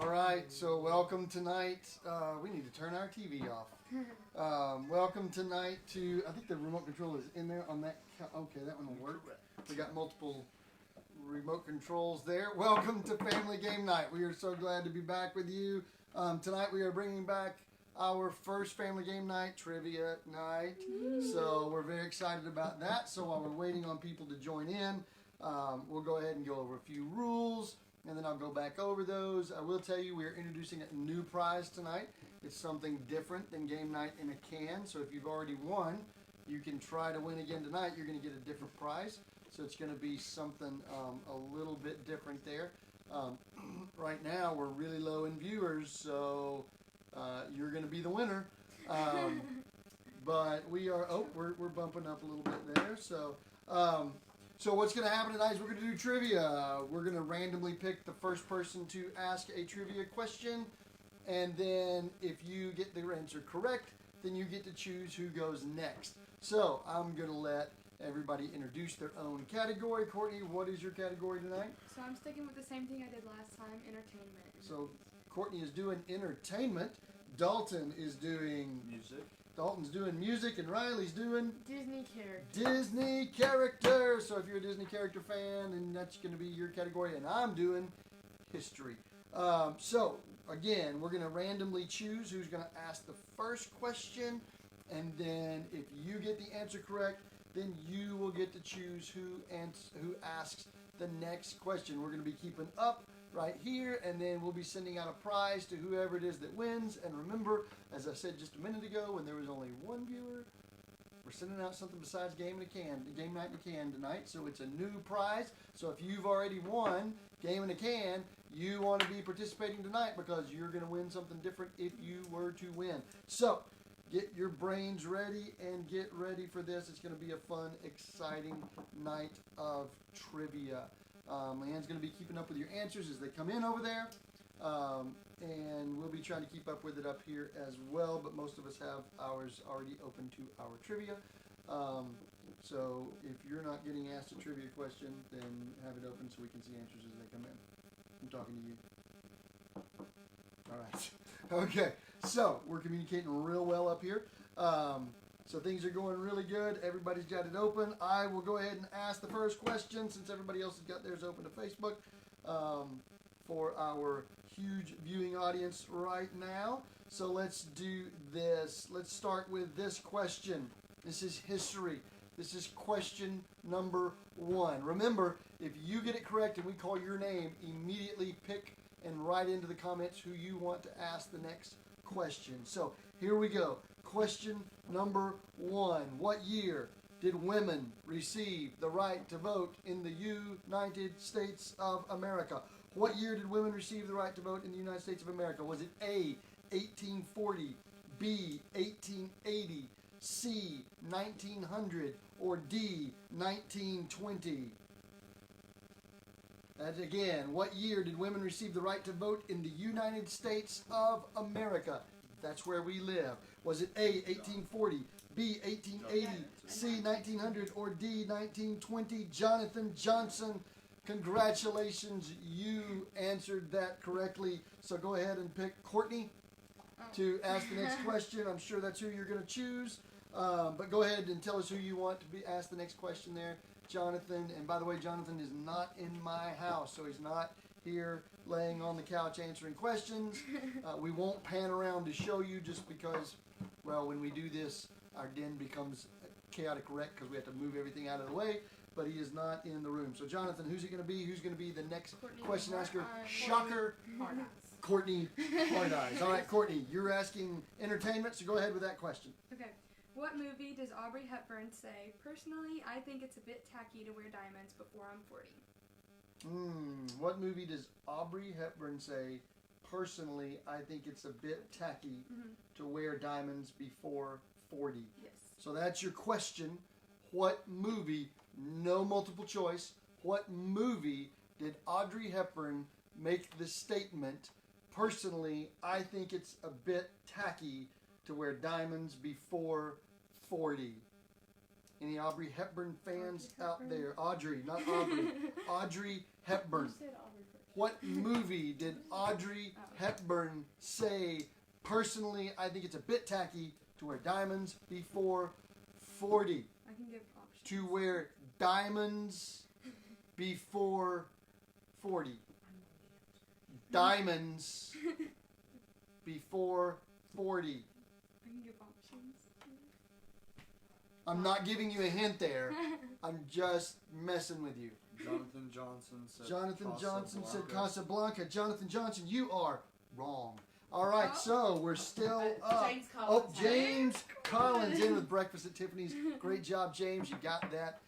All right, so welcome tonight. We need to turn our TV off. Welcome tonight to, I think the remote control is in there on that. Okay, that one will work. We got multiple remote controls there. Welcome to Family Game Night. We are so glad to be back with you. Tonight we are bringing back our first Family Game Night trivia night. So we're very excited about that. So while we're waiting on people to join in, we'll go ahead and go over a few rules, and then I'll go back over those. I will tell you we are introducing a new prize tonight. It's something different than Game Night in a Can. So if you've already won, you can try to win again tonight. You're going to get a different prize. So it's going to be something a little bit different there. Right now we're really low in viewers, so you're going to be the winner. But we are, we're bumping up a little bit there. So what's going to happen tonight is we're going to do trivia. We're going to randomly pick the first person to ask a trivia question. And then if you get the answer correct, then you get to choose who goes next. So I'm going to let everybody introduce their own category. Courtney, what is your category tonight? So I'm sticking with the same thing I did last time, entertainment. So Courtney is doing entertainment. Dalton is doing music. Dalton's doing music, and Riley's doing Disney character. Disney character. So if you're a Disney character fan, then that's going to be your category. And I'm doing history. So again, we're going to randomly choose who's going to ask the first question, and then if you get the answer correct, then you will get to choose who asks the next question. We're going to be keeping up right here, and then we'll be sending out a prize to whoever it is that wins. And remember, as I said just a minute ago, when there was only one viewer, we're sending out something besides Game Night in a Can tonight. So it's a new prize. So if you've already won Game in a Can, you want to be participating tonight because you're going to win something different if you were to win. So get your brains ready and get ready for this. It's going to be a fun, exciting night of trivia. Leanne's going to be keeping up with your answers as they come in over there. And we'll be trying to keep up with it up here as well, but most of us have ours already open to our trivia. So if you're not getting asked a trivia question, then have it open so we can see answers as they come in. I'm talking to you. All right. Okay, so we're communicating real well up here. So things are going really good. Everybody's got it open. I will go ahead and ask the first question since everybody else has got theirs open to Facebook for our huge viewing audience right now. So let's do this. Let's start with this question. This is history. This is question number 1. Remember, if you get it correct and we call your name, immediately pick and write into the comments who you want to ask the next question. So here we go. Question number 1. What year did women receive the right to vote in the United States of America? What year did women receive the right to vote in the United States of America? Was it A, 1840, B, 1880, C, 1900, or D, 1920? And again, what year did women receive the right to vote in the United States of America? That's where we live. Was it A, 1840, B, 1880, C, 1900, or D, 1920? Jonathan Johnson, congratulations. You answered that correctly. So go ahead and pick Courtney to ask the next question. I'm sure that's who you're going to choose. But go ahead and tell us who you want to be asked the next question there. Jonathan, and by the way, Jonathan is not in my house, so he's not here laying on the couch answering questions. We won't pan around to show you just because, well, when we do this, our den becomes a chaotic wreck because we have to move everything out of the way, but he is not in the room. So Jonathan, who's it going to be? Who's going to be the next question asker? Shocker. Courtney Hard Eyes. All right, Courtney, you're asking entertainment, so go ahead with that question. Okay. What movie does Aubrey Hepburn say, "Personally, I think it's a bit tacky to wear diamonds before I'm 40"? What movie does Aubrey Hepburn say, "Personally, I think it's a bit tacky to wear diamonds before 40"? Yes. So that's your question. What movie, no multiple choice, what movie did Audrey Hepburn make the statement, "Personally, I think it's a bit tacky to wear diamonds before 40"? Any Audrey Hepburn fans out there? Audrey, not Aubrey. Audrey Hepburn. You said Aubrey first. What movie did Audrey Hepburn say, personally, I think it's a bit tacky to wear diamonds before 40? I can give options. To wear diamonds before 40. Diamonds before 40. I can give options. I'm not giving you a hint there. I'm just messing with you. Jonathan Johnson said said Casablanca. Jonathan Johnson, you are wrong. All right, so we're still up. James Collins. James Collins in with Breakfast at Tiffany's. Great job, James. You got that.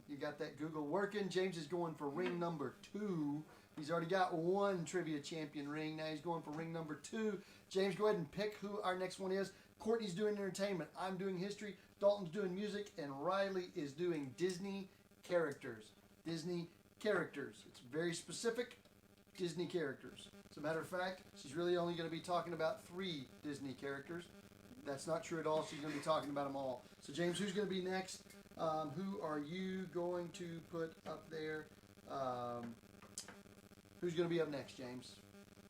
You got that Google working. James is going for ring number 2. He's already got 1 trivia champion ring. Now he's going for ring number 2. James, go ahead and pick who our next one is. Courtney's doing entertainment. I'm doing history. Dalton's doing music. And Riley is doing Disney characters. Disney characters. It's very specific. Disney characters. As a matter of fact, she's really only going to be talking about 3 Disney characters. That's not true at all. She's going to be talking about them all. So, James, who's going to be next? Who are you going to put up there? Who's going to be up next, James?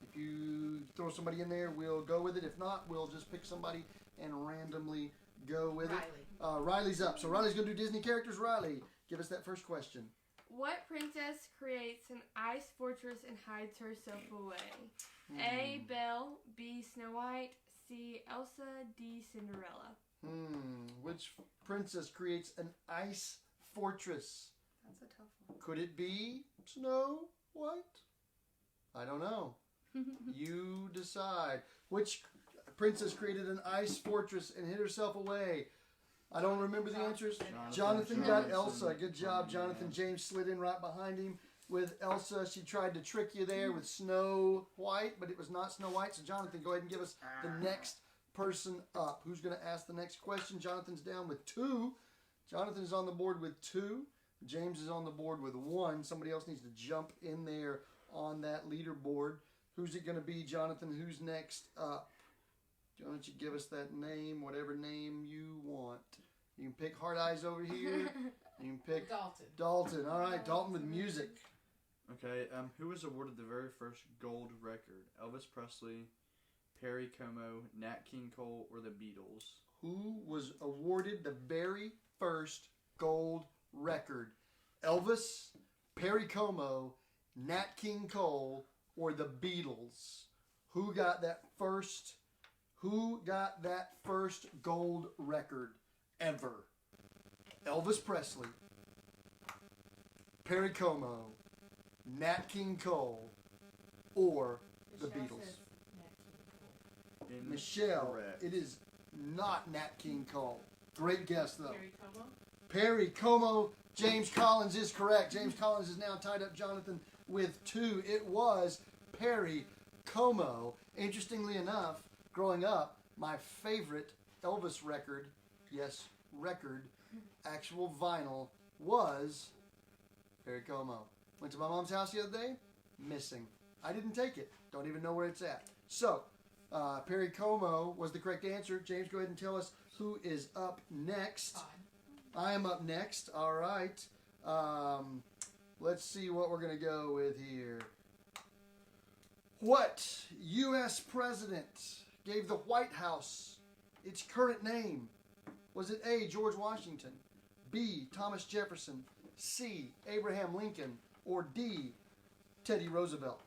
If you throw somebody in there, we'll go with it. If not, we'll just pick somebody and randomly go with it. Riley's up. So, Riley's going to do Disney characters. Riley, give us that first question. What princess creates an ice fortress and hides herself away? A. Belle, B. Snow White, C. Elsa, D. Cinderella. Which princess creates an ice fortress? That's a tough one. Could it be Snow White? I don't know. You decide. Which princess created an ice fortress and hid herself away? I don't remember the answers. Jonathan got Elsa. Good job, Jonathan. James slid in right behind him with Elsa. She tried to trick you there with Snow White, but it was not Snow White. So, Jonathan, go ahead and give us the next person up. Who's going to ask the next question? Jonathan's down with 2. Jonathan's on the board with 2. James is on the board with 1. Somebody else needs to jump in there on that leaderboard. Who's it going to be, Jonathan? Who's next up? Why don't you give us that name, whatever name you want. You can pick Hard Eyes over here. You can pick Dalton. All right, Dalton with music. Okay, who was awarded the very first gold record? Elvis Presley, Perry Como, Nat King Cole, or the Beatles? Who was awarded the very first gold record? Elvis, Perry Como, Nat King Cole, or the Beatles? Who got that first gold record ever? Elvis Presley, Perry Como, Nat King Cole, or the Beatles? Michelle, it is not Nat King Cole. Great guess, though. Perry Como. James Collins is correct. James Collins is now tied up Jonathan with 2. It was Perry Como. Interestingly enough, growing up, my favorite Elvis record, actual vinyl, was Perry Como. Went to my mom's house the other day, missing. I didn't take it. Don't even know where it's at. So, Perry Como was the correct answer. James, go ahead and tell us who is up next. I am up next. All right. Let's see what we're going to go with here. What U.S. president gave the White House its current name? Was it A, George Washington, B, Thomas Jefferson, C, Abraham Lincoln, or D, Teddy Roosevelt?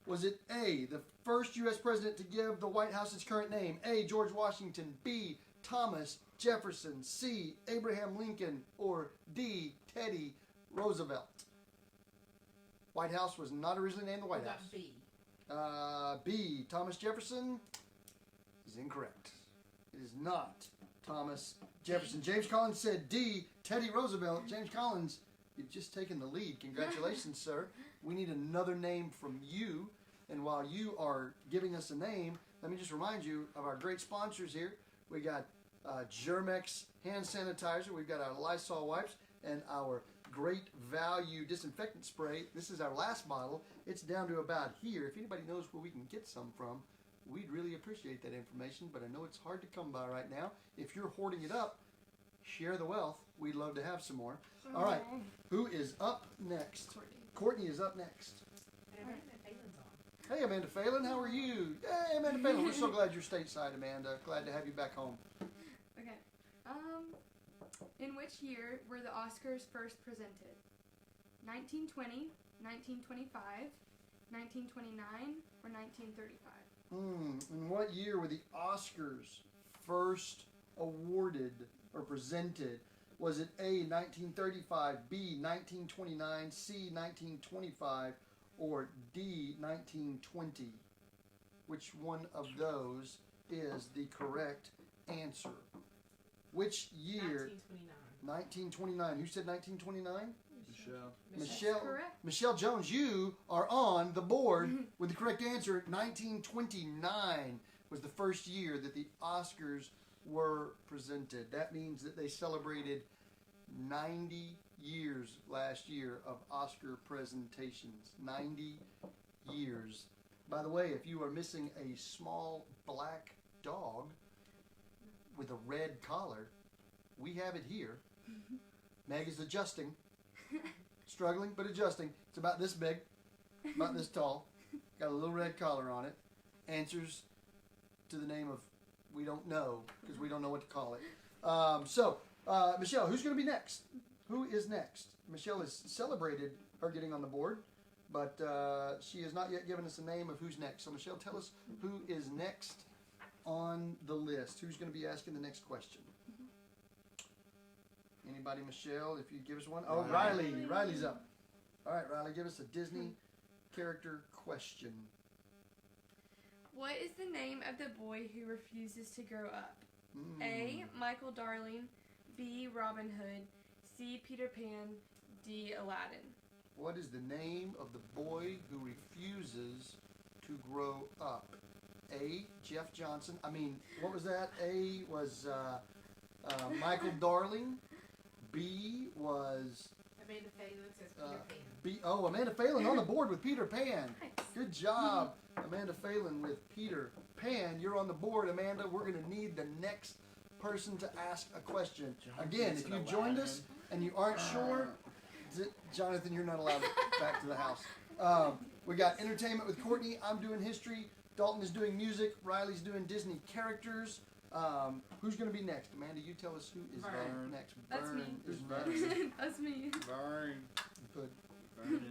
Was it A, the first U.S. president to give the White House its current name? A, George Washington, B, Thomas Jefferson, C, Abraham Lincoln, or D, Teddy Roosevelt? White House was not originally named the White House. B. B, Thomas Jefferson, is incorrect. It is not Thomas Jefferson. James Collins said D, Teddy Roosevelt. James Collins, you've just taken the lead. Congratulations, sir. We need another name from you. And while you are giving us a name, let me just remind you of our great sponsors here. We got Germex hand sanitizer. We've got our Lysol wipes and our great value disinfectant spray. This is our last bottle. It's down to about here. If anybody knows where we can get some from, we'd really appreciate that information, but I know it's hard to come by right now. If you're hoarding it up, share the wealth. We'd love to have some more. All right, who is up next? Courtney. Courtney is up next. And Amanda Phelan's on. Hey, Amanda Phelan, how are you? Hey, Amanda Phelan, we're so glad you're stateside, Amanda. Glad to have you back home. Okay. In which year were the Oscars first presented? 1920, 1925, 1929, or 1935? In what year were the Oscars first awarded or presented? Was it A, 1935, B, 1929, C, 1925, or D, 1920? Which one of those is the correct answer? Which year? 1929. 1929. Who said 1929? Michelle. Michelle. Correct. Michelle Jones, you are on the board with the correct answer. 1929 was the first year that the Oscars were presented. That means that they celebrated 90 years last year of Oscar presentations. 90 years. By the way, if you are missing a small black dog with a red collar, we have it here. Meg is adjusting. Struggling, but adjusting. It's about this big, about this tall. Got a little red collar on it. Answers to the name of we don't know, because we don't know what to call it. Michelle, who's going to be next? Who is next? Michelle has celebrated her getting on the board, but she has not yet given us a name of who's next. So, Michelle, tell us who is next on the list. Who's going to be asking the next question? Anybody, Michelle, if you give us one? Oh, Riley. Riley's up. All right, Riley, give us a Disney character question. What is the name of the boy who refuses to grow up? A. Michael Darling, B. Robin Hood, C. Peter Pan, D. Aladdin. What is the name of the boy who refuses to grow up? A. Jeff Johnson. I mean, what was that? A was Michael Darling. B was Amanda Phelan says Peter Pan. B. Oh, Amanda Phelan on the board with Peter Pan. Nice. Good job, Amanda Phelan with Peter Pan. You're on the board, Amanda. We're going to need the next person to ask a question. Again, if you joined us and you aren't sure, Jonathan, you're not allowed back to the house. We got entertainment with Courtney. I'm doing history. Dalton is doing music. Riley's doing Disney characters. Who's going to be next? Amanda, you tell us who is Vern. next. That's me. Is Vern. That's me. Burn. Good. Burn.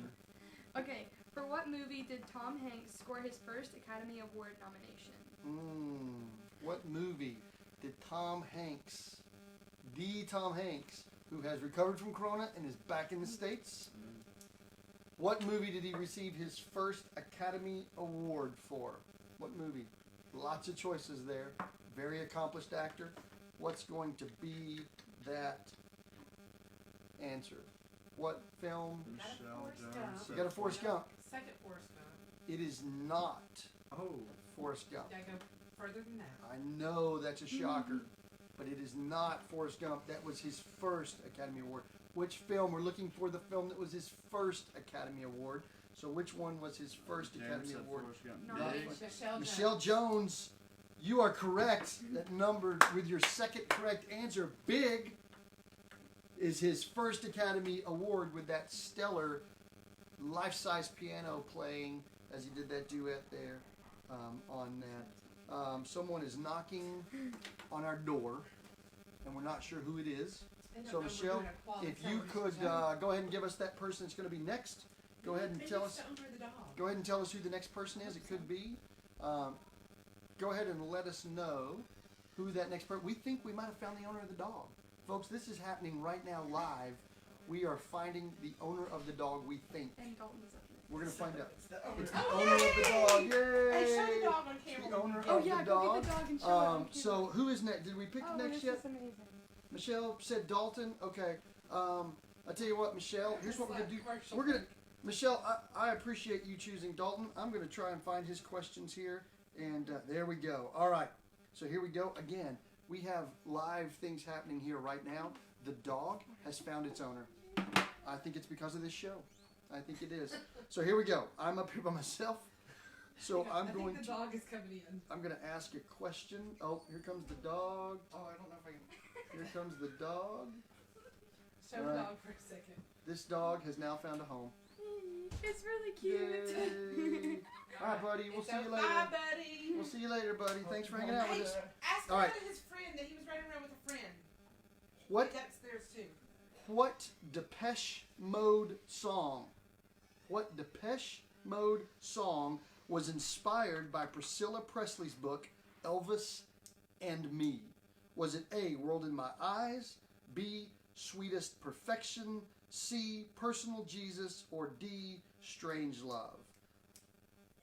Okay, for what movie did Tom Hanks score his first Academy Award nomination? What movie did Tom Hanks, the Tom Hanks, who has recovered from Corona and is back in the States, what movie did he receive his first Academy Award for? What movie? Lots of choices there. Very accomplished actor. What's going to be that answer? What film? Michelle Forrest Jones. Gump. You got a Forrest Gump. Second Forrest Gump. It is not Oh. Forrest Gump. Did I go further than that? I know that's a shocker, but it is not Forrest Gump. That was his first Academy Award. Which film? We're looking for the film that was his first Academy Award. So which one was his first James Academy said Award? Forrest Gump. No. Big. Michelle Jones, you are correct. That number with your second correct answer, Big, is his first Academy Award with that stellar life-size piano playing as he did that duet there on that. Someone is knocking on our door, and we're not sure who it is. So Michelle, if you could go ahead and give us that person that's going to be next. Go ahead and tell us. Go ahead and tell us who the next person is. It could be. Go ahead and let us know who that next person. We think we might have found the owner of the dog, folks. This is happening right now live. We are finding the owner of the dog. We think And Dalton was up next. we're going to find out. It's the Oh, owner of the dog. Yay! Hey, show the dog on The camera. owner Oh of yeah, the go dog. get the dog and show it on camera. So who is next? Did we pick Oh, next this yet? is amazing. Michelle said Dalton. Okay. I tell you what, Michelle. Here's what we're gonna do. We're gonna, Michelle. I appreciate you choosing Dalton. I'm gonna try and find his questions here, and there we go. All right. So here we go again. We have live things happening here right now. The dog has found its owner. I think it's because of this show. I think it is. So here we go. I'm up here by myself. So I I'm think going the to. dog is coming in. I'm gonna ask a question. Oh, here comes the dog. Oh, I don't know if I can. Here comes the dog. Show the Right. dog for a second. This dog has now found a home. It's really cute. Yay. All right, buddy. We'll see you later. Bye, buddy. We'll see you later, buddy. Thanks for hanging out with us. Ask All him right. about his friend that he was riding around with a friend. What That's theirs too. What Depeche Mode song? What Depeche Mode song was inspired by Priscilla Presley's book Elvis and Me? Was it A, World in My Eyes, B, Sweetest Perfection, C, Personal Jesus, or D, Strange Love?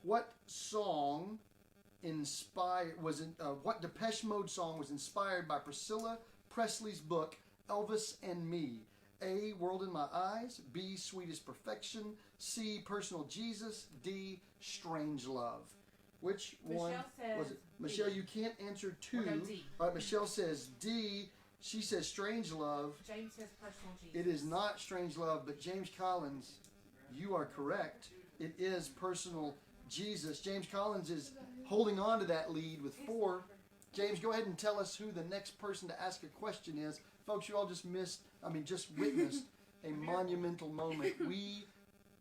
What song what Depeche Mode song was inspired by Priscilla Presley's book Elvis and Me? A, World in My Eyes, B, Sweetest Perfection, C, Personal Jesus, D, Strange Love. Which one Michelle says was it? Michelle, you can't answer two. Or no, D. All right, Michelle says D. She says Strange Love. James says Personal Jesus. It is not Strange Love, but James Collins, you are correct. It is Personal Jesus. James Collins is holding on to that lead with 4. James, go ahead and tell us who the next person to ask a question is. Folks, you all just witnessed a monumental moment.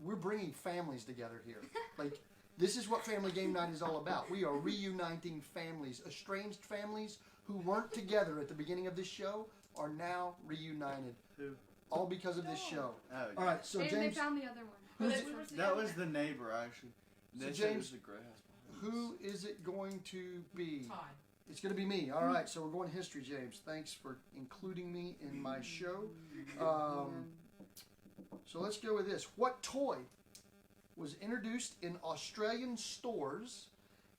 We're bringing families together here. Like, this is what Family Game Night is all about. We are reuniting families. Estranged families who weren't together at the beginning of this show are now reunited. Who? All because of this show. Oh, All right, so And James, they found the other one. Who's But we were that was together. the neighbor actually. So They said it James, was the grass behind who us. is it going to be? Todd. It's going to be me. All right, so we're going history, James. Thanks for including me in my show. So let's go with this. What toy was introduced in Australian stores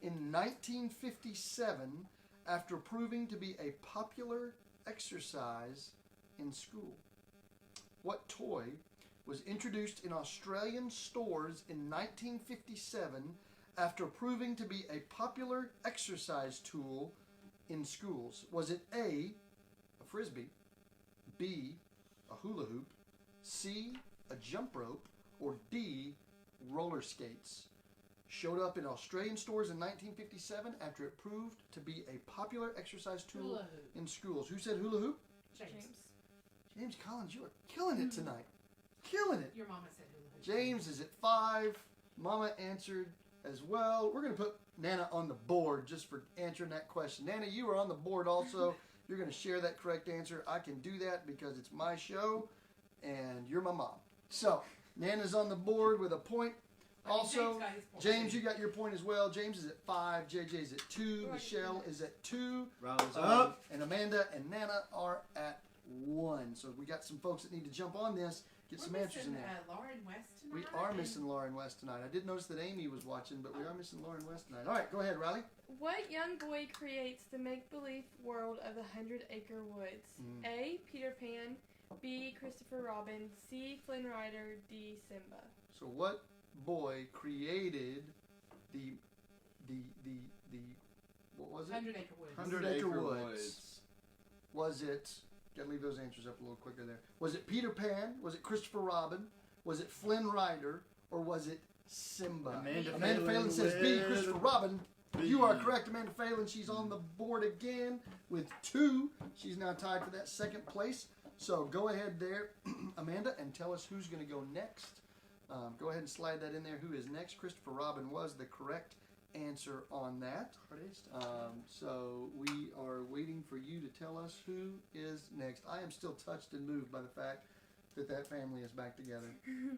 in 1957 after proving to be a popular exercise in school? What toy was introduced in Australian stores in 1957 after proving to be a popular exercise tool in schools? Was it A, a frisbee, B, a hula hoop, C, a jump rope, or D, roller skates? Showed up in Australian stores in 1957 after it proved to be a popular exercise tool Hula hoop. in schools. Who said hula hoop? James. James Collins, you are killing it tonight. Killing it. Your mama said hula hoop. James is at 5. Mama answered as well. We're going to put Nana on the board just for answering that question. Nana, you are on the board also. You're going to share that correct answer. I can do that because it's my show and you're my mom. So, Nana's on the board with a point. Also, James got his point. James, you got your point as well. James is at 5. JJ's at 2. Michelle is at 2. Riley's up. And Amanda and Nana are at 1. So we got some folks that need to jump on this, get We're some answers in missing, there. Lauren West We tonight. are missing Lauren West tonight. I did notice that Amy was watching, but we are missing Lauren West tonight. All right, go ahead, Riley. What young boy creates the make-believe world of the 100-Acre Woods? A, Peter Pan, B, Christopher Robin, C, Flynn Rider, D, Simba. So what boy created the what was it? 100 Acre Woods. 100 Acre Woods. Was it? Gotta leave those answers up a little quicker there. Was it Peter Pan? Was it Christopher Robin? Was it Flynn Rider? Or was it Simba? Amanda Phelan says B, Christopher Robin. You are correct, Amanda Phelan. She's on the board again with 2. She's now tied for that second place. So go ahead there, Amanda, and tell us who's going to go next. Go ahead and slide that in there. Who is next? Christopher Robin was the correct answer on that. So we are waiting for you to tell us who is next. I am still touched and moved by the fact that family is back together.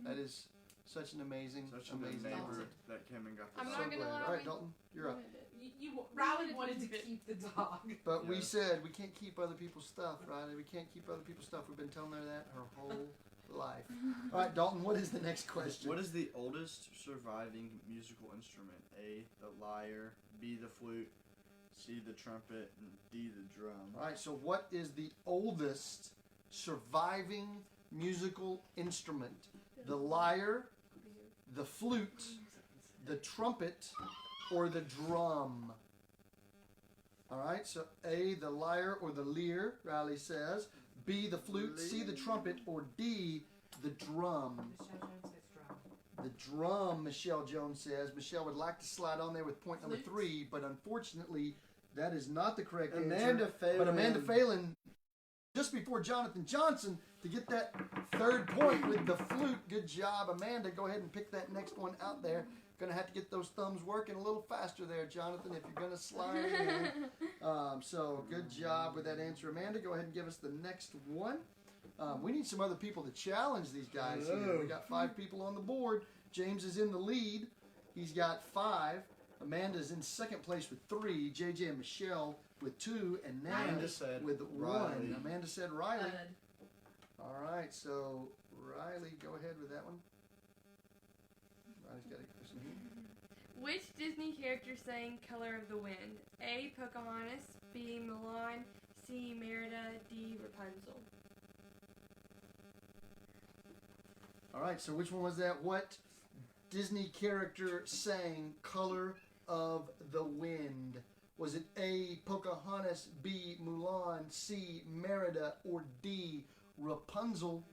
That is such an amazing, Such a amazing neighbor moment. that came and got I'm the not So gonna glad. lie, All right, we- Dalton, you're up. Riley wanted to keep the dog. But we Yeah. said we can't keep other people's stuff, Riley. We can't keep other people's stuff. We've been telling her that her whole life. All right, Dalton, what is the next question? What is the oldest surviving musical instrument? A, the lyre, B, the flute, C, the trumpet, and D, the drum. All right, so what is the oldest surviving musical instrument? The lyre, the flute, the trumpet, or the drum? All right, so A, the lyre or the lyre, Riley says. B, the flute, C, the trumpet, or D, the drum. Michelle Jones says drum. The drum, Michelle Jones says. Michelle would like to slide on there with point number Flute. 3, but unfortunately, that is not the correct Amanda answer. Phelan. But Amanda Phelan, just before Jonathan Johnson, to get that third point with the flute. Good job, Amanda. Go ahead and pick that next one out there. Going to have to get those thumbs working a little faster there, Jonathan, if you're going to slide in. So good job with that answer, Amanda. Go ahead and give us the next one. We need some other people to challenge these guys here. We got 5 people on the board. James is in the lead. He's got 5. Amanda's in second place with 3. JJ and Michelle with 2. And Nana Amanda said with 1. Riley. Amanda said Riley. Bud. All right, so Riley, go ahead with that one. Riley's got a question here. Which Disney character sang Color of the Wind? A. Pocahontas, B. Mulan, C. Merida, D. Rapunzel. All right, so which one was that? What Disney character sang Color of the Wind? Was it A. Pocahontas, B. Mulan, C. Merida, or D. Rapunzel?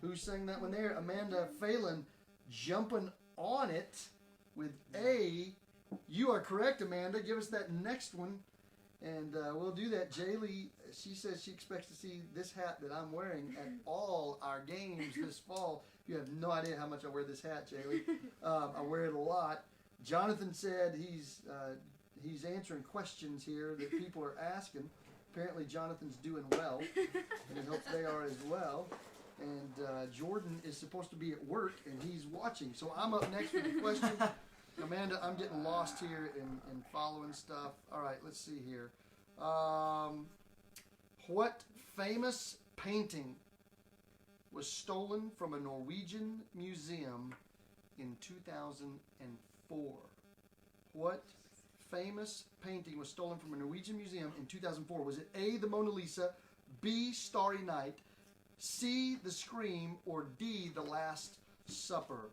Who sang that one there? Amanda Phelan jumping on it with A. You are correct, Amanda. Give us that next one, and we'll do that. Jaylee, she says she expects to see this hat that I'm wearing at all our games this fall. You have no idea how much I wear this hat, Jaylee. I wear it a lot. Jonathan said he's answering questions here that people are asking. Apparently, Jonathan's doing well, and he hopes they are as well. And Jordan is supposed to be at work, and he's watching. So I'm up next with the question. Amanda, I'm getting lost here in following stuff. All right, let's see here. What famous painting was stolen from a Norwegian museum in 2004? What famous painting was stolen from a Norwegian museum in 2004? Was it A, the Mona Lisa, B, Starry Night, C, the Scream, or D, the Last Supper?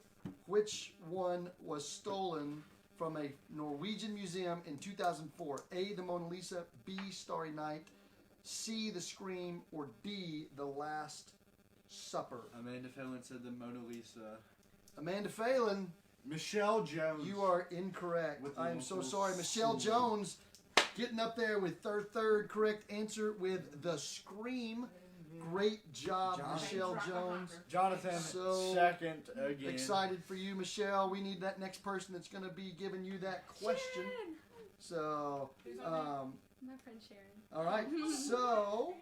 Which one was stolen from a Norwegian museum in 2004? A, the Mona Lisa, B, Starry Night, C, the Scream, or D, the Last Supper? Amanda Phelan said the Mona Lisa. Amanda Phelan, Michelle Jones. you are incorrect. With I am so local sorry. Michelle school. Jones getting up there with third correct answer with the Scream. Great job, Jonathan. Michelle Jones. Jonathan, So second again. Excited for you, Michelle. We need that next person that's going to be giving you that question. Sharon. So, Who's on My friend Sharon. all right. So,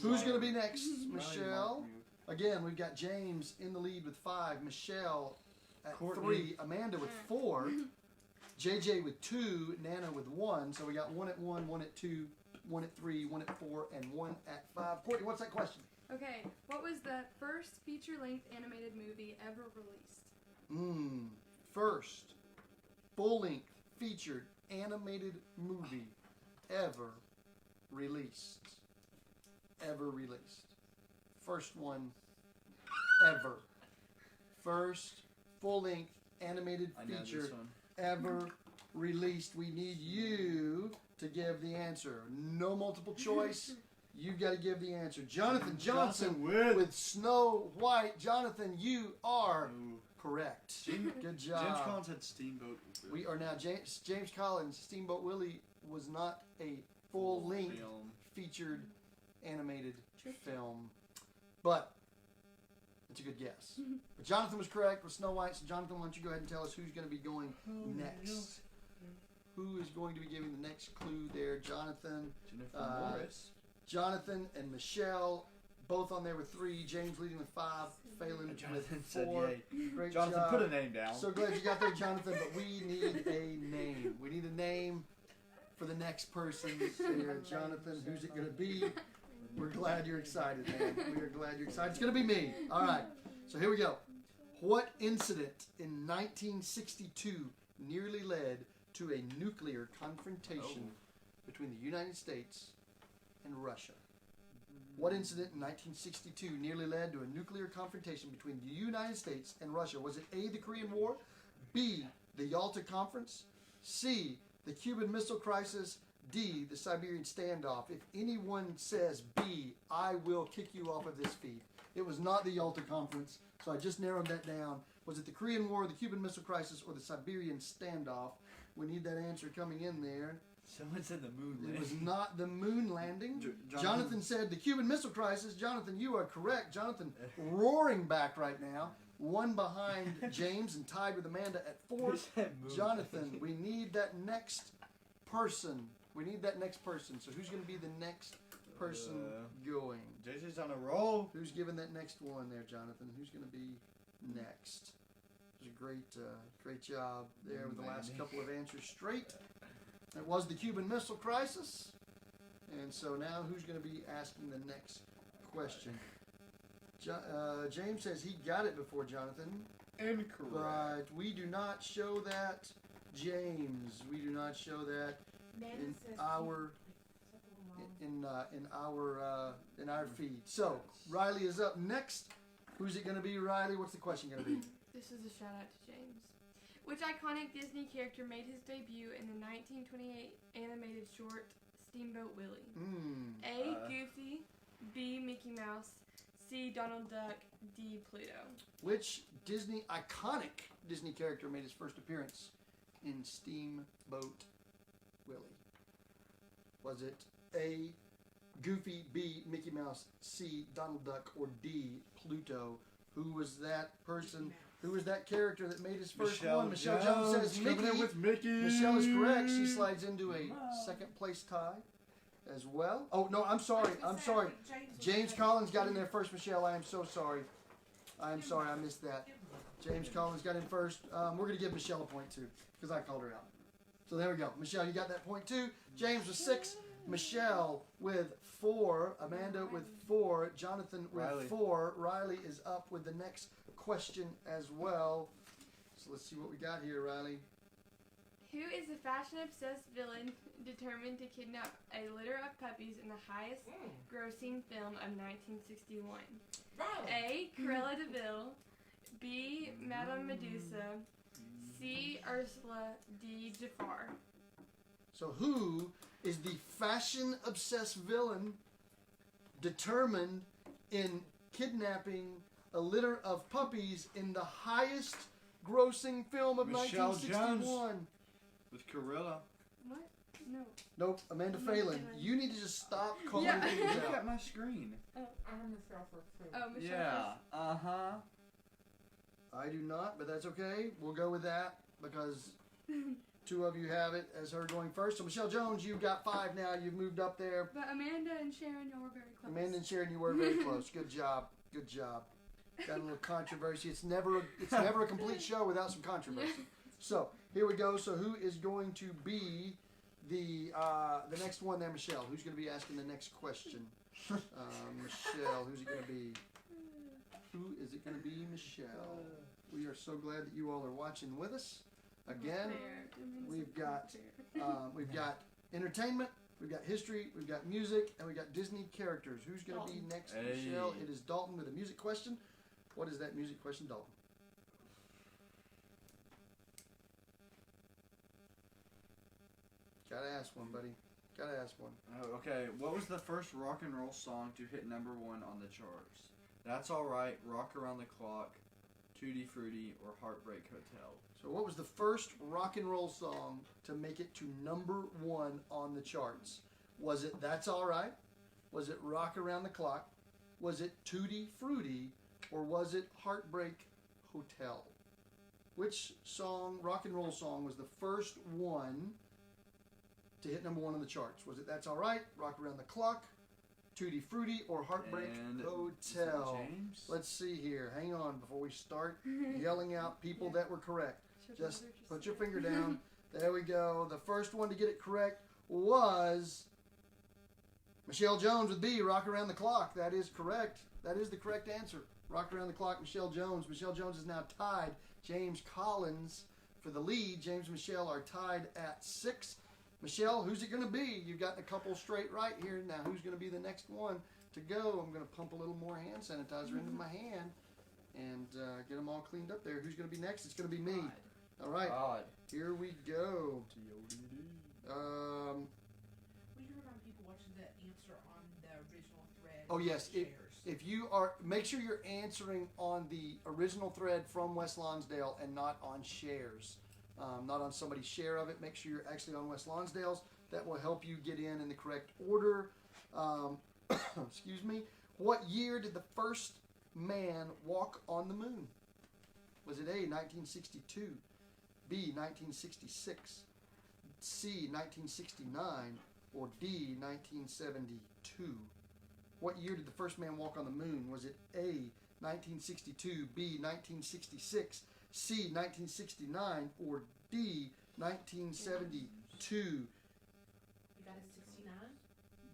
who's going to be next? Riley Michelle. marked me. Again, we've got James in the lead with 5, Michelle at Courtney. 3, Amanda with 4, JJ with 2, Nana with 1. So we got 1 at 1, 1 at 2, 1 at 3, 1 at 4, and 1 at 5. Courtney, what's that question? Okay, what was the first feature-length animated movie ever released? First full-length featured animated movie ever released. Ever released. First one ever. First full-length animated I know feature this one. ever released. We need you to give the answer. No multiple choice. You've got to give the answer. Jonathan Johnson with Snow White. Jonathan, you are Ooh. correct. James- Good job. James Collins had Steamboat. We are now James Collins. Steamboat Willie was not a full-length film. featured animated film, but it's a good guess. But Jonathan was correct with Snow White. So Jonathan, why don't you go ahead and tell us who's going to be going next? Who is going to be giving the next clue there? Jonathan. Jennifer Morris. Jonathan and Michelle, both on there with 3. James leading with 5. Phelan Jonathan with said 4. yay. Great Jonathan, job. put a name down. So glad you got there, Jonathan. But we need a name. We need a name for the next person here. Jonathan, who's it going to be? We're glad you're excited, man. We are glad you're excited. It's going to be me. All right. So here we go. What incident in 1962 nearly led to a nuclear confrontation between the United States and Russia? What incident in 1962 nearly led to a nuclear confrontation between the United States and Russia? Was it A, the Korean War, B, the Yalta Conference, C, the Cuban Missile Crisis, D, the Siberian Standoff? If anyone says B, I will kick you off of this feed. It was not the Yalta Conference, so I just narrowed that down. Was it the Korean War, the Cuban Missile Crisis, or the Siberian Standoff? We need that answer coming in there. Someone said the moon It landing. was not the moon landing. Jonathan- Jonathan said the Cuban Missile Crisis. Jonathan, you are correct. Jonathan roaring back right now. One behind James and tied with Amanda at 4. Jonathan, we need that next person. We need that next person. So who's going to be the next person going? JJ's on a roll. Who's giving that next one there, Jonathan? Who's going to be next? It was a great job there with the last couple of answers straight. It was the Cuban Missile Crisis. And so now who's going to be asking the next question? James says he got it before Jonathan. Incorrect. But we do not show that, James. We do not show that in our in our feed. So Riley is up next. Who's it going to be, Riley? What's the question going to be? This is a shout out to James. Which iconic Disney character made his debut in the 1928 animated short Steamboat Willie? A. Goofy, B. Mickey Mouse, C. Donald Duck, D. Pluto. Which iconic Disney character made his first appearance in Steamboat Willie? Was it A. Goofy, B. Mickey Mouse, C. Donald Duck, or D. Pluto? Who was that person? Who was that character that made his first one? Michelle Jones says Mickey. Coming in with Mickey. Michelle is correct. She slides into a second place tie as well. Oh, no, I'm sorry. James Collins got in there first, Michelle. I am so sorry. I am sorry. I missed that. James Collins got in first. We're going to give Michelle a point, too, because I called her out. So there we go. Michelle, you got that point, too. James with 6. Michelle with 4. Amanda with 4. Jonathan with Riley. 4. Riley is up with the next question as well. So let's see what we got here, Riley. Who is the fashion-obsessed villain determined to kidnap a litter of puppies in the highest-grossing film of 1961? A. Cruella de Vil, B. Madame Medusa, C. Ursula, D. Jafar. So who is the fashion-obsessed villain determined in kidnapping a litter of puppies in the highest-grossing film of Michelle 1961? With Corella. What? No. Nope, Amanda Amanda Phelan. Phelan. You need to just stop calling Yeah. things Look out. at my screen. I'm Michelle for food. Oh, Michelle. Yeah. Uh-huh. I do not, but that's okay. We'll go with that because 2 of you have it as her going first. So Michelle Jones, you've got 5 now. You've moved up there. But Amanda and Sharon, y'all were very close. Amanda and Sharon, you were very close. Good job. Good job. Got a little controversy. It's never a complete show without some controversy. So here we go. So who is going to be the next one there, Michelle? Who's going to be asking the next question? Michelle, who's it going to be? Who is it going to be, Michelle? We are so glad that you all are watching with us. Again, we've got entertainment, we've got history, we've got music, and we've got Disney characters. Who's going to be next, Michelle? It is Dalton with a music question. What is that music question, Dalton? Gotta ask one, buddy. Gotta ask one. Oh, okay, what was the first rock and roll song to hit #1 on the charts? That's Alright, Rock Around the Clock, Tutti Frutti, or Heartbreak Hotel? So what was the first rock and roll song to make it to #1 on the charts? Was it That's Alright? Was it Rock Around the Clock? Was it Tutti Frutti? Or was it Heartbreak Hotel? Which song, rock and roll song, was the first one to hit #1 on the charts? Was it That's Alright, Rock Around the Clock, Tutti Frutti, or Heartbreak And Hotel? James? Let's see here. Hang on before we start yelling out people that were correct. Just put your finger down. There we go. The first one to get it correct was Michelle Jones with B, Rock Around the Clock. That is correct. That is the correct answer. Rock Around the Clock, Michelle Jones. Michelle Jones is now tied. James Collins for the lead. James and Michelle are tied at 6. Michelle, who's it going to be? You've gotten a couple straight right here. Now, who's going to be the next one to go? I'm going to pump a little more hand sanitizer into my hand and get them all cleaned up there. Who's going to be next? It's going to be me. All right. God. Here we go. We heard on people watching the answer on the original thread. Oh, yes. Shares. If you are, make sure you're answering on the original thread from West Lonsdale and not on shares. Not on somebody's share of it. Make sure you're actually on West Lonsdale's that will help you get in the correct order. Excuse me. What year did the first man walk on the moon? Was it A, 1962, B, 1966, C, 1969, or D, 1972? What year did the first man walk on the moon? Was it A, 1962, B, 1966, C, 1969, or D, 1972? You got it 69?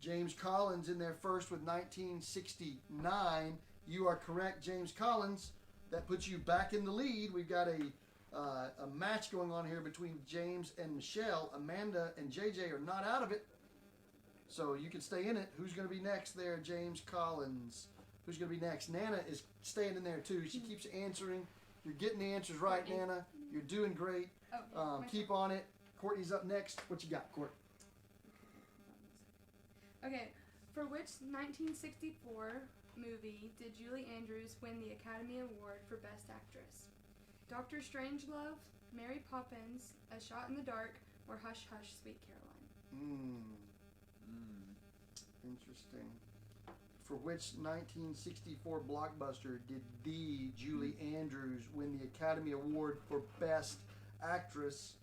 James Collins in there first with 1969. You are correct, James Collins. That puts you back in the lead. We've got a match going on here between James and Michelle. Amanda and JJ are not out of it, so you can stay in it. Who's going to be next there, James Collins? Who's going to be next? Nana is staying in there too. She keeps answering. You're getting the answers right, Courtney. Nana. You're doing great. Oh, my Keep on it. Courtney's up next. What you got, Court? Okay, for which 1964 movie did Julie Andrews win the Academy Award for Best Actress? Dr. Strangelove, Mary Poppins, A Shot in the Dark, or Hush Hush, Sweet Caroline? Interesting. For which 1964 blockbuster did the Julie Andrews win the Academy Award for Best Actress?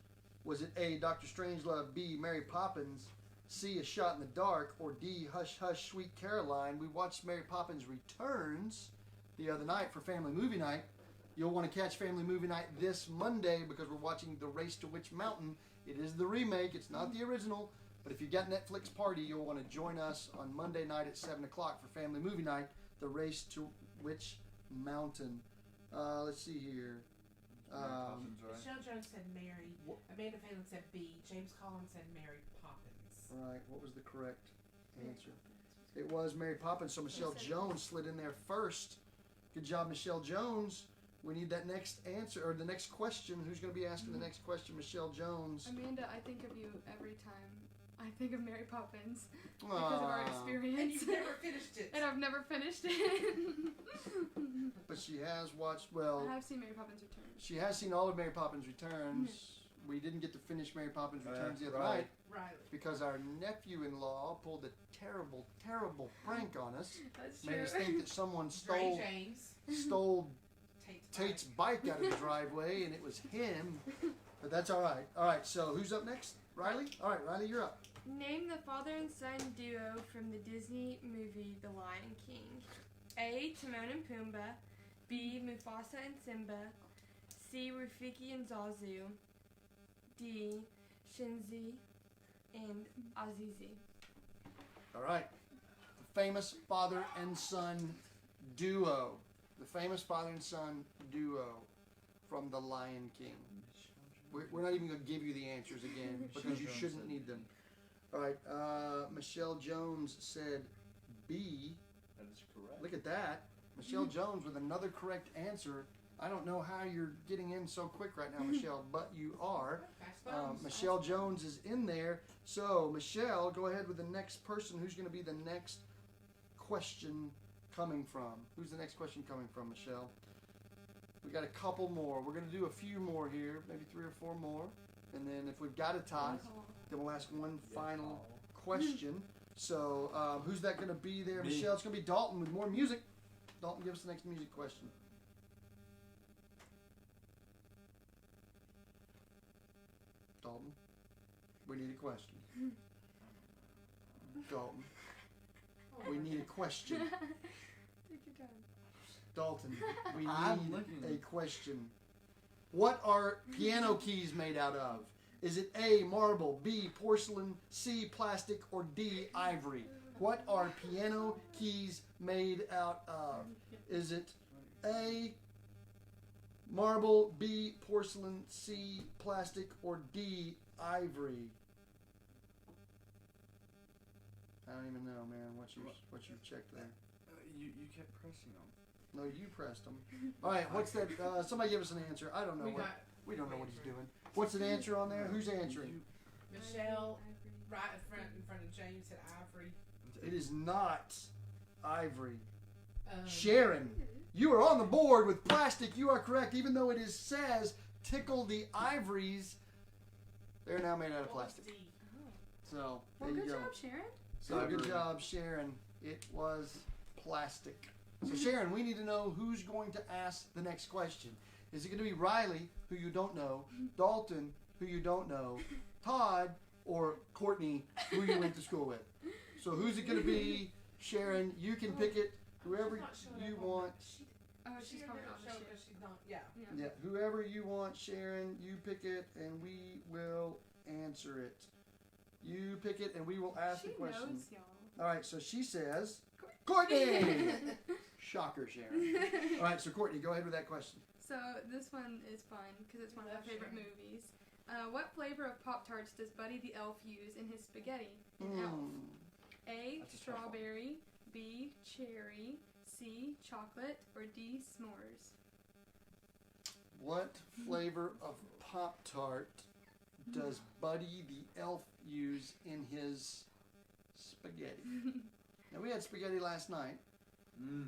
Was it A, Dr. Strangelove, B, Mary Poppins, C, A Shot in the Dark, or D, Hush Hush, Sweet Caroline? We watched Mary Poppins Returns the other night for Family Movie Night. You'll want to catch Family Movie Night this Monday because we're watching The Race to Witch Mountain. It is the remake. It's not the original. But if you've got Netflix Party, you'll want to join us on Monday night at 7 o'clock for Family Movie Night, The Race to Witch Mountain. Let's see here. Michelle Jones said Mary. Amanda Phelan said B. James Collins said Mary Poppins. All right, what was the correct answer? It was Mary Poppins, so Michelle Jones slid in there first. Good job, Michelle Jones. We need that next answer, or the next question. Who's going to be asking the next question? Michelle Jones. Amanda, I think of you every time I think of Mary Poppins because of our And experience. you've never finished it. And I've never finished it. But she has watched, well, I have seen Mary Poppins Returns. she has seen all of Mary Poppins Returns. We didn't get to finish Mary Poppins Returns the other night Riley. because our nephew-in-law pulled a terrible, terrible prank on us. That's Made true. us think that someone Dre James. stole Tate's Tate's bike out of the driveway, and it was him. But that's all right. All right, so who's up next? Riley? All right, Riley, you're up. Name the father and son duo from the Disney movie The Lion King. A. Timon and Pumbaa. B. Mufasa and Simba. C. Rafiki and Zazu. D. Shinzi and Azizi. All right. The famous father and son duo. The famous father and son duo from The Lion King. We're not even going to give you the answers again because you shouldn't need them. All right. Michelle Jones said B. That is correct. Look at that. Michelle Jones with another correct answer. I don't know how you're getting in so quick right now, Michelle, but you are. Fast phones. Michelle Jones is in there. So, Michelle, go ahead with the next person. Who's going to be the next question coming from? Who's the next question coming from, Michelle? We got a couple more. We're going to do a few more here, maybe 3 or 4 more. And then if we've got a tie, then we'll ask one final question. So, who's that going to be there? Me. Michelle, it's going to be Dalton with more music. Dalton, give us the next music question. Dalton, we need a question. Dalton, we need a question. Take your time. Dalton, we I'm need looking. a question. What are piano keys made out of? Is it A, marble, B, porcelain, C, plastic, or D, ivory? What are piano keys made out of? Is it A, marble, B, porcelain, C, plastic, or D, ivory? I don't even know, man, what you checked there. You kept pressing them. No, you pressed them. All right, what's that? Somebody give us an answer. I don't know. We don't know what he's doing. What's an answer on there? Who's answering? Michelle, Ivory. right in front of James, said Ivory. It is not ivory. Um, Sharon, you are on the board with plastic. You are correct, even though it says tickle the ivories. They're now made out of what was plastic. D? So Well, there you good go. job, Sharon. So I good agree. job, Sharon. It was plastic. So Sharon, we need to know who's going to ask the next question. Is it going to be Riley, who you don't know, Dalton, who you don't know, Todd, or Courtney, who you went to school with? So who's it going to be? Sharon, you can pick it. Whoever She's not showing you up on want. Oh, She she's coming didn't on the show ship. because she's not. Yeah. Yeah, whoever you want, Sharon, you pick it, and we will answer it. You pick it, and we will ask She the question. knows, y'all. All right, so she says, Courtney! Shocker, Sharon. All right, so Courtney, go ahead with that question. So this one is fun because it's one of my Love favorite Sharon. movies. What flavor of Pop Tarts does Buddy the Elf use in his spaghetti in Elf? A. That's a tough one. Strawberry. B. Cherry. C. Chocolate. Or D. S'mores. What flavor of Pop Tart does Buddy the Elf use in his spaghetti? Now, we had spaghetti last night,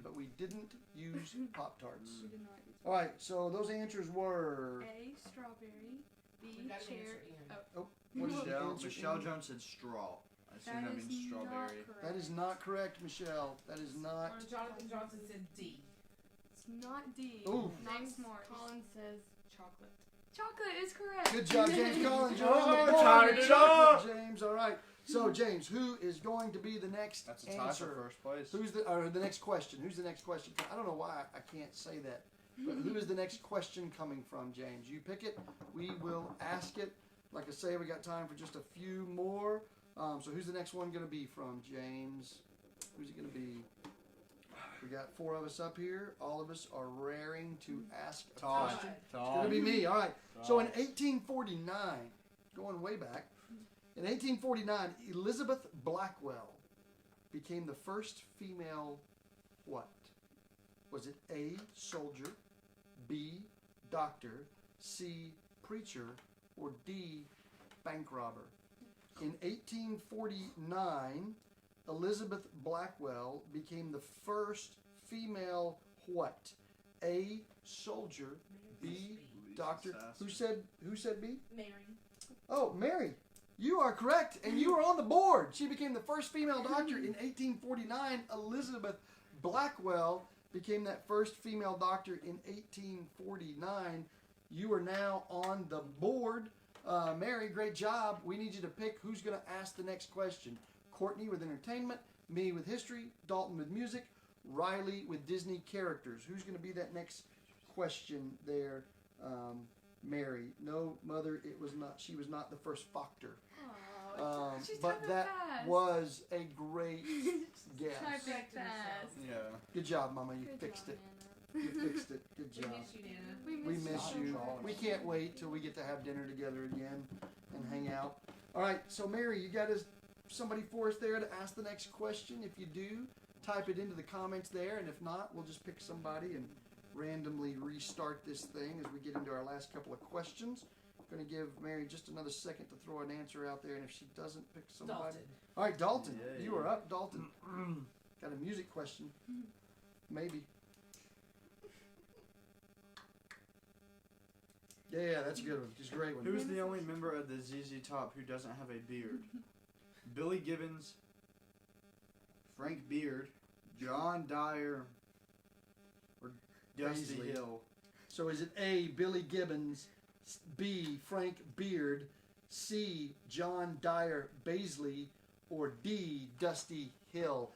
but we didn't use Pop Tarts. She did not use. All right, so those answers were. A. Strawberry. B. We got an Cherry. answer in. Oh, What is the Michelle, answer? Michelle in? Jones said straw. I assume that that is means not strawberry. correct. That is not correct, Michelle. That is not. Jonathan Johnson said D. It's not D. Ooh. Not James S'mores. Collins says chocolate. Chocolate is correct. Good job, James Collins. You're on Oh, the board. tie Good it job, up. James. All right. So, James, who is going to be the next That's a tie answer? for first place. Who's the next question? Who's the next question? I don't know why I can't say that. But who is the next question coming from, James? You pick it. We will ask it. Like I say, we got time for just a few more. So who's the next one going to be from, James? Who's it going to be? We got 4 of us up here. All of us are raring to ask a Todd. question. It's Todd. going to be me. All right. So in 1849, going way back, in 1849, Elizabeth Blackwell became the first female what? Was it A, soldier, B, doctor, C, preacher, or D, bank robber? In 1849, Elizabeth Blackwell became the first female what? A, soldier, B, doctor. Who said B? Mary. Oh, Mary, you are correct, and you are on the board. She became the first female doctor in 1849. Elizabeth Blackwell became that first female doctor in 1849. You are now on the board. Mary, great job. We need you to pick who's going to ask the next question. Courtney with entertainment, me with history, Dalton with music, Riley with Disney characters. Who's going to be that next question there? Mary. No, mother, it was not. She was not the first Factor. Aw, she's But typing that fast. was a great guess. Typing Corrected fast. Yeah. Good job, Mama. You Good fixed job, it. Nana. You fixed it. Good We job. miss you, Nana. We miss miss so you. much. We can't wait till we get to have dinner together again and hang out. All right, so Mary, you got somebody for us there to ask the next question? If you do, type it into the comments there, and if not, we'll just pick somebody and randomly restart this thing as we get into our last couple of questions. I'm going to give Mary just another second to throw an answer out there, and if she doesn't pick somebody. Dalton. All right, Dalton, Yeah, you yeah. are up, Dalton. Got a music question? Maybe. Yeah, that's a good one. Just a great one. Who's the only member of the ZZ Top who doesn't have a beard? Billy Gibbons, Frank Beard, John Dyer, or Dusty Paisley. Hill? So is it A, Billy Gibbons, B, Frank Beard, C, John Dyer Baisley, or D, Dusty Hill?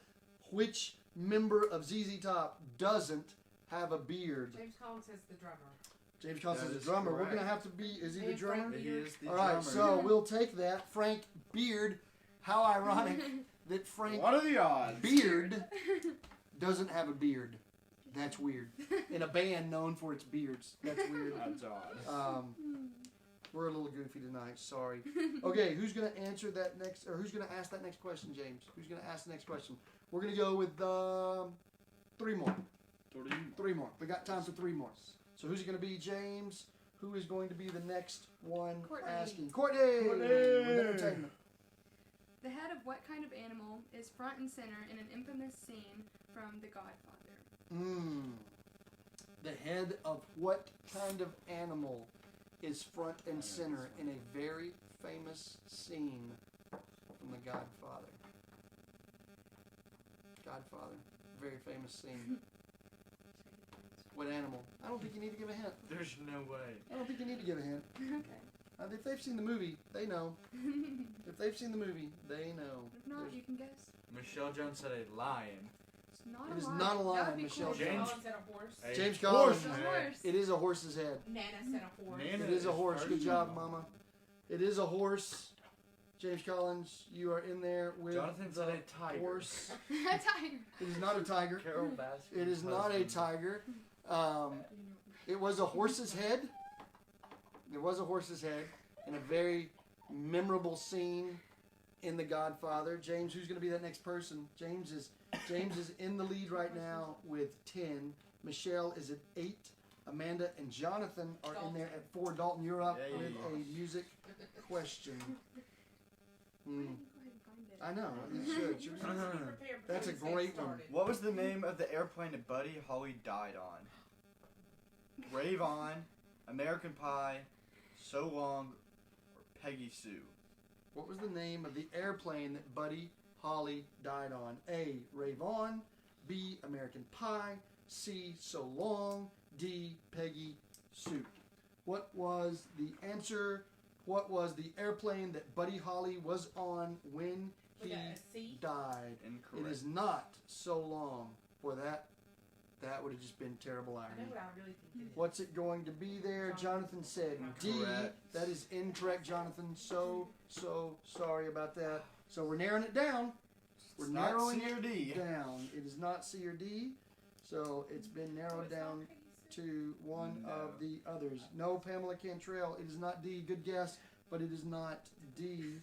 Which member of ZZ Top doesn't have a beard? James Collins says the drummer. James Collins That is is the drummer. We're correct. going to have to be, is he the And drummer? Frank He is the All right, drummer. so we'll take that. Frank Beard. How ironic that Frank What are the odds? Beard doesn't have a beard. That's weird. In a band known for its beards. That's weird. Odds odd. We're a little goofy tonight. Sorry. Okay, who's going to answer that next, or who's going to ask that next question, James? Who's going to ask the next question? We're going to go with 3 more. 3 more. We got time for 3 more. So who's it going to be, James? Who is going to be the next one Courtney. asking? Courtney! Courtney! With entertainment. The head of what kind of animal is front and center in an infamous scene from The Godfather? The head of what kind of animal is front and center in a very famous scene from The Godfather. Godfather. Very famous scene. What animal? I don't think you need to give a hint. There's no way. I don't think you need to give a hint. Okay. If they've seen the movie, they know. If they've seen the movie, they know. If not, There's- you can guess. Michelle Jones said a lion. It's not It a is lion. not a lion, That would be Michelle cool. James- Collins said a horse. A James horse Collins. It's a head. horse. It is a horse's head. Nana said a horse. Nana It is a horse. Good job, personal. Mama. It is a horse. James Collins, you are in there with Jonathan the said a tiger. horse. A tiger. It is not a tiger. Carol Baskin. It is not a tiger. It was a horse's head. It was a horse's head in a very memorable scene in The Godfather. James, who's going to be that next person? James is in the lead right now with 10. Michelle is at 8. Amanda and Jonathan are in there at 4. Dalton, you're up Yeah, with yeah. a music question. Why Hmm. didn't you go ahead and find it? I know. You should. She was Uh-huh. supposed to be prepared before That's a the set great one. started. What was the name of the airplane that Buddy Holly died on? Rave On, American Pie, So Long, or Peggy Sue? What was the name of the airplane that Buddy Holly died on? A. Rave On. B. American Pie. C. So Long. D. Peggy Sue. What was the answer? What was the airplane that Buddy Holly was on when We he got a C. died? Incorrect. It is not So Long. For that would have just been terrible I irony. know what I really think it is. What's it going to be there? Jonathan said D. Incorrect. That is incorrect, Jonathan. So sorry about that. So we're narrowing it down. We're It's not narrowing C or D. it down. It is not C or D. So it's been Oh, narrowed it's not down Peggy Sue? to one No. of the others. No, Pamela Cantrell. It is not D. Good guess, but it is not D.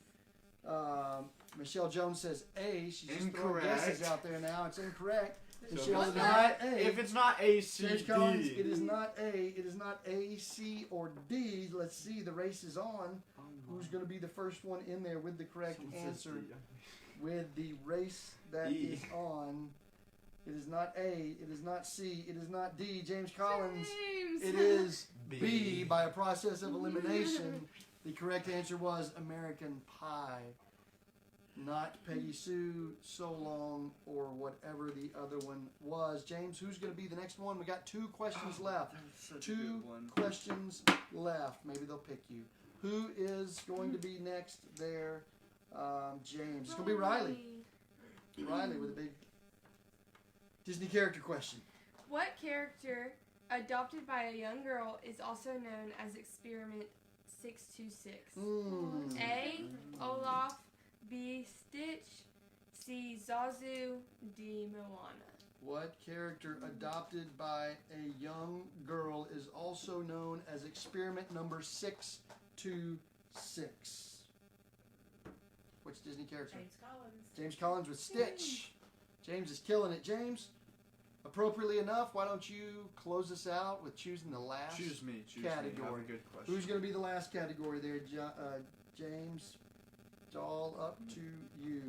Michelle Jones says A. She's just throwing Incorrect. guesses out there now. It's incorrect. So Michelle if is it's not not, A. if it's not A, C, James D. Collins, it is not A. It is not A, C, or D. Let's see. The race is on. Who's going to be the first one in there with the correct Someone says answer? D. With the race that E. is on. It is not A. It is not C. It is not D. James Collins. James. It is B. B. By a process of elimination. The correct answer was American Pie. Not Peggy Sue, So Long, or whatever the other one was. James, who's going to be the next one? We got 2 questions left. Such a 2 good one. questions left. Maybe they'll pick you. Who is going to be next there? James. It's going to be Riley. Riley with a big Disney character question. What character adopted by a young girl is also known as Experiment 626? Mm. A. Olaf. B. Stitch. C. Zazu. D. Moana. What character adopted by a young girl is also known as experiment number 626? Which Disney character? James Collins. James Collins with Stitch. James is killing it. James, appropriately enough, why don't you close us out with choosing the last? Choose me. Choose me. Have Category. a good question. Who's going to be the last category there, James? It's all up to you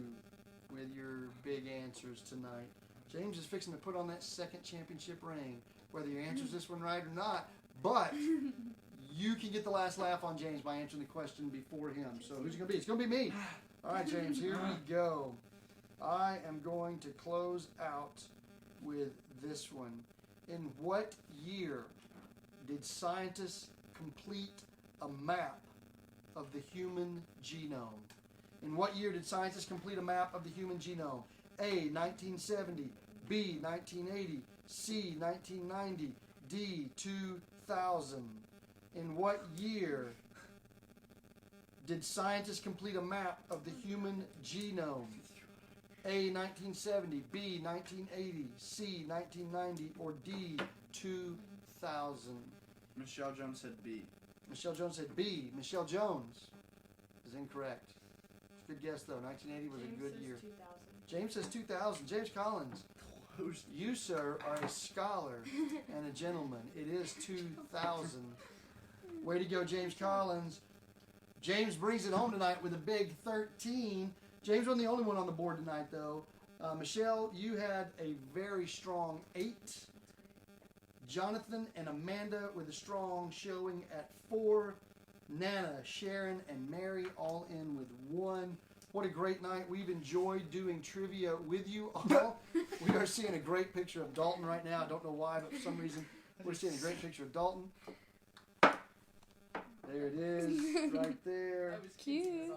with your big answers tonight. James is fixing to put on that second championship ring, whether he answers this one right or not. But you can get the last laugh on James by answering the question before him. So who's it going to be? It's going to be me. All right, James, here we go. I am going to close out with this one. In what year did scientists complete a map of the human genome? In what year did scientists complete a map of the human genome? A. 1970, B. 1980, C. 1990, D. 2000. In what year did scientists complete a map of the human genome? A. 1970, B. 1980, C. 1990, or D. 2000. Michelle Jones said B. Michelle Jones said B. Michelle Jones is incorrect. Good guess though. 1980 was a good year. 2000. James says 2000. James Collins, Who's you sir are a scholar and a gentleman. It is 2000. Way to go, James Collins. James brings it home tonight with a big 13. James wasn't the only one on the board tonight though. Michelle, you had a very strong 8. Jonathan and Amanda with a strong showing at 4. Nana, Sharon, and Mary all in with 1. What a great night. We've enjoyed doing trivia with you all. We are seeing a great picture of Dalton right now. I don't know why, but for some reason we're seeing a great picture of Dalton. There it is, right there. Cute.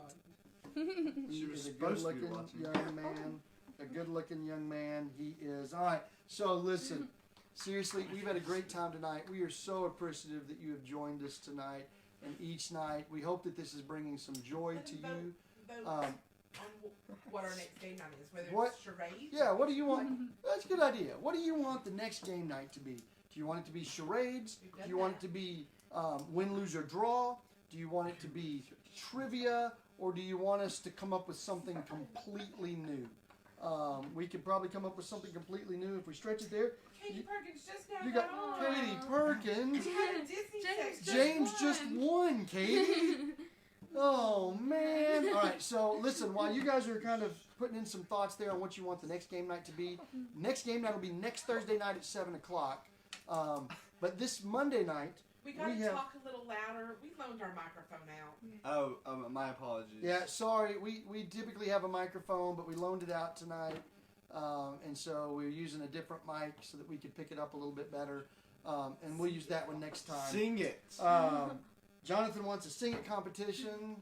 He She was is a supposed to be good-looking watching. young man. A good-looking young man. He is. All right. So listen, seriously, we've had a great time tonight. We are so appreciative that you have joined us tonight and each night. We hope that this is bringing some joy to you. Vote Um, on what our next game night is, whether What- it's charades. Yeah, what do you want? That's a good idea. What do you want the next game night to be? Do you want it to be charades? Do you want it to be win, lose, or draw? Do you want it to be trivia? Or do you want us to come up with something completely new? We could probably come up with something completely new if we stretch it there. Katie Perkins just now You got Aw. Katie Perkins. She had a Disney James section. James just won, Katie. Oh, man. All right, so listen, while you guys are kind of putting in some thoughts there on what you want the next game night to be, next game night will be next Thursday night at 7 o'clock. But this Monday night, We gotta we have- talk a little louder. We loaned our microphone out. Oh, my apologies. yeah, sorry, we typically have a microphone, but we loaned it out tonight. And so we're using a different mic so that we could pick it up a little bit better. And we'll use that one next time. Sing it. Jonathan wants a sing it competition.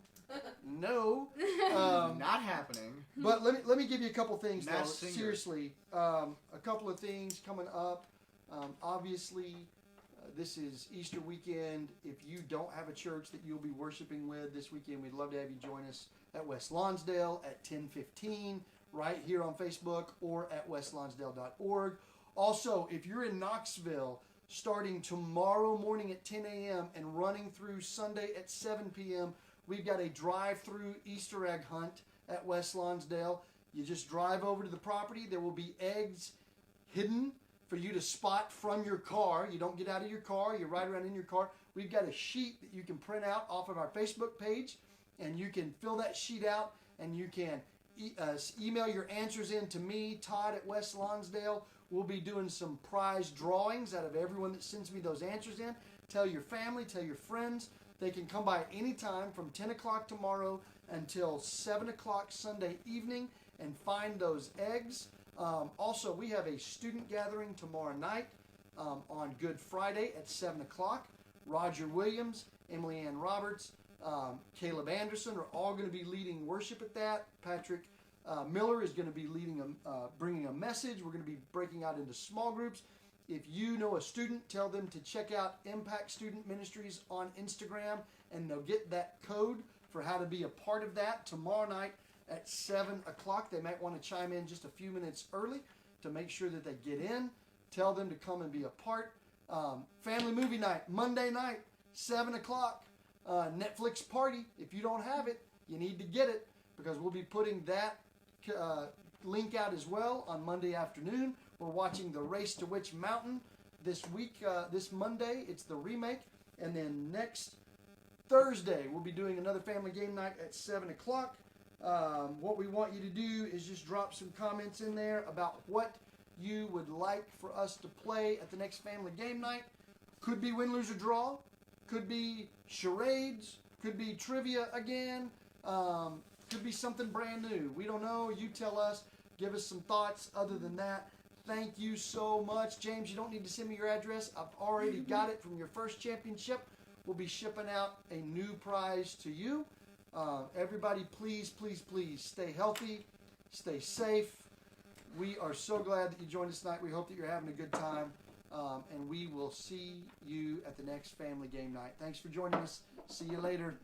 No. Not happening. But let me give you a couple things though. Mass singer. Seriously, a couple of things coming up. Obviously, this is Easter weekend. If you don't have a church that you'll be worshiping with this weekend, we'd love to have you join us at West Lonsdale at 10:15, right here on Facebook or at westlonsdale.org. Also, if you're in Knoxville, starting tomorrow morning at 10 a.m. and running through Sunday at 7 p.m., we've got a drive-through Easter egg hunt at West Lonsdale. You just drive over to the property. There will be eggs hidden for you to spot from your car. You don't get out of your car. You ride around in your car. We've got a sheet that you can print out off of our Facebook page, and you can fill that sheet out, and you can email your answers in to me, Todd at West Lonsdale. We'll be doing some prize drawings out of everyone that sends me those answers in. Tell your family, tell your friends. They can come by anytime from 10 o'clock tomorrow until 7 o'clock Sunday evening and find those eggs. Also, we have a student gathering tomorrow night on Good Friday at 7 o'clock. Roger Williams, Emily Ann Roberts, Caleb Anderson are all going to be leading worship at that. Patrick Miller is going to be bringing a message. We're going to be breaking out into small groups. If you know a student, tell them to check out Impact Student Ministries on Instagram, and they'll get that code for how to be a part of that tomorrow night at 7 o'clock. They might want to chime in just a few minutes early to make sure that they get in. Tell them to come and be a part. Family movie night, Monday night, 7 o'clock. Netflix party. If you don't have it, you need to get it because we'll be putting that link out as well on Monday afternoon. We're watching The Race to Witch Mountain this week, this Monday. It's the remake. And then next Thursday, we'll be doing another family game night at 7 o'clock. What we want you to do is just drop some comments in there about what you would like for us to play at the next family game night. Could be win, lose, or draw. Could be charades. Could be trivia again. Could be something brand new. We don't know. You tell us. Give us some thoughts. Other than that, thank you so much. James, you don't need to send me your address. I've already got it from your first championship. We'll be shipping out a new prize to you. Everybody, please, please, please stay healthy. Stay safe. We are so glad that you joined us tonight. We hope that you're having a good time. And we will see you at the next family game night. Thanks for joining us. See you later.